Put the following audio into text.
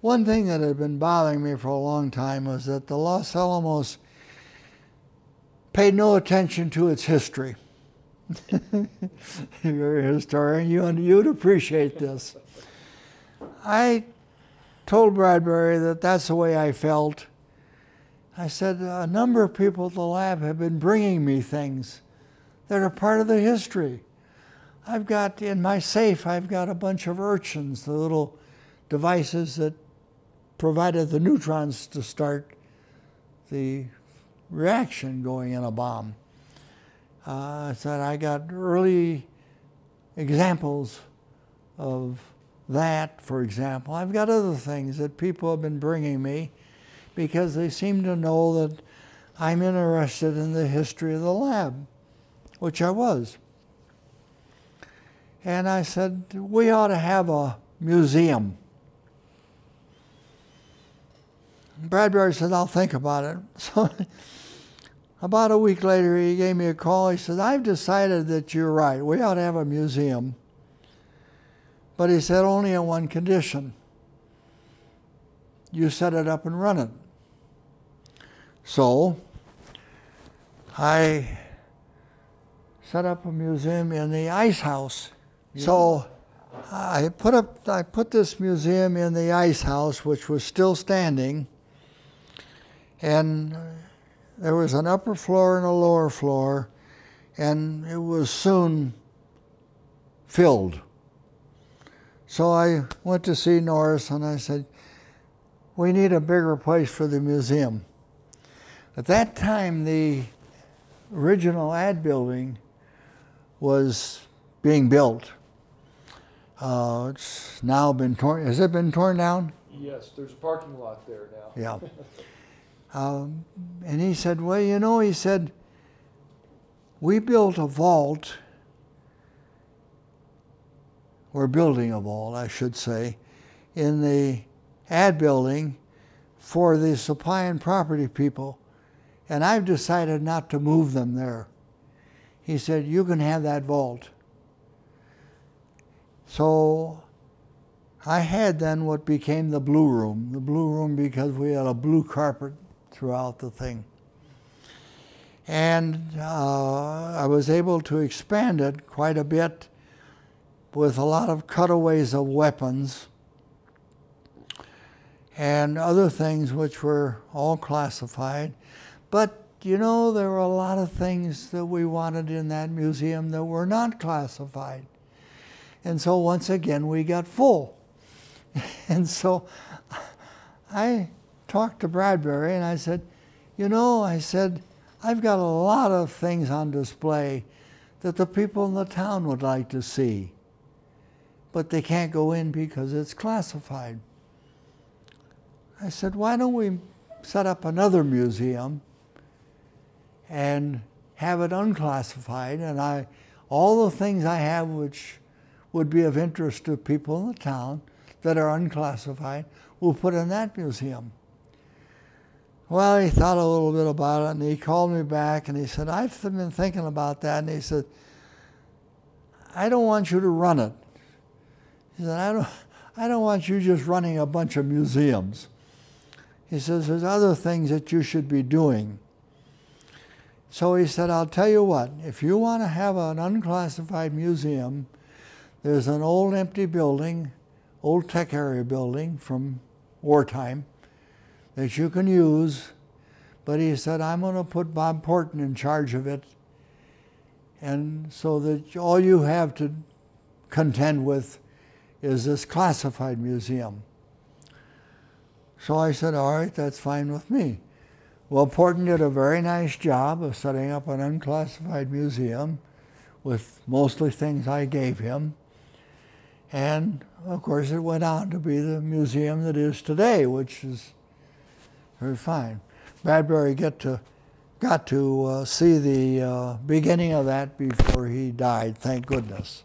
One thing that had been bothering me for a long time was that the Los Alamos paid no attention to its history. You're a historian, you'd appreciate this. I told Bradbury that that's the way I felt. I said, a number of people at the lab have been bringing me things that are part of the history. I've got, in my safe, I've got a bunch of urchins, the little devices that provided the neutrons to start the reaction going in a bomb. I said, I got early examples of that, for example. I've got other things that people have been bringing me because they seem to know that I'm interested in the history of the lab, which I was. And I said, we ought to have a museum. Bradbury said, I'll think about it. So about a week later, he gave me a call. He said, I've decided that you're right. We ought to have a museum. But he said, only on one condition. You set it up and run it. So I set up a museum in the ice house. So I put this museum in the ice house, which was still standing. And there was an upper floor and a lower floor, and it was soon filled. So I went to see Norris and I said, we need a bigger place for the museum. At that time, the original ad building was being built. It's now been torn. Has it been torn down? Yes, there's a parking lot there now. Yeah. And he said, well, you know, he said, we built a vault. We're building a vault, I should say, in the ad building for the supply and property people. And I've decided not to move them there. He said, you can have that vault. So I had then what became the Blue Room. The Blue Room because we had a blue carpet throughout the thing. And I was able to expand it quite a bit with a lot of cutaways of weapons and other things which were all classified. But, you know, there were a lot of things that we wanted in that museum that were not classified. And so once again, we got full. And so I talked to Bradbury and I said, you know, I said, I've got a lot of things on display that the people in the town would like to see, but they can't go in because it's classified. I said, why don't we set up another museum and have it unclassified, and all the things I have which would be of interest to people in the town that are unclassified, we'll put in that museum. Well, he thought a little bit about it, and he called me back, and he said, I've been thinking about that, and he said, I don't want you to run it. He said, I don't want you just running a bunch of museums. He says, there's other things that you should be doing. So he said, I'll tell you what, if you want to have an unclassified museum, there's an old empty building, old tech area building from wartime that you can use. But he said, I'm going to put Bob Krohn in charge of it, and so that all you have to contend with is this classified museum. So I said, all right, that's fine with me. Well, Krohn did a very nice job of setting up an unclassified museum with mostly things I gave him. And of course it went on to be the museum that is today, which is very fine. Bradbury got to see the beginning of that before he died, thank goodness.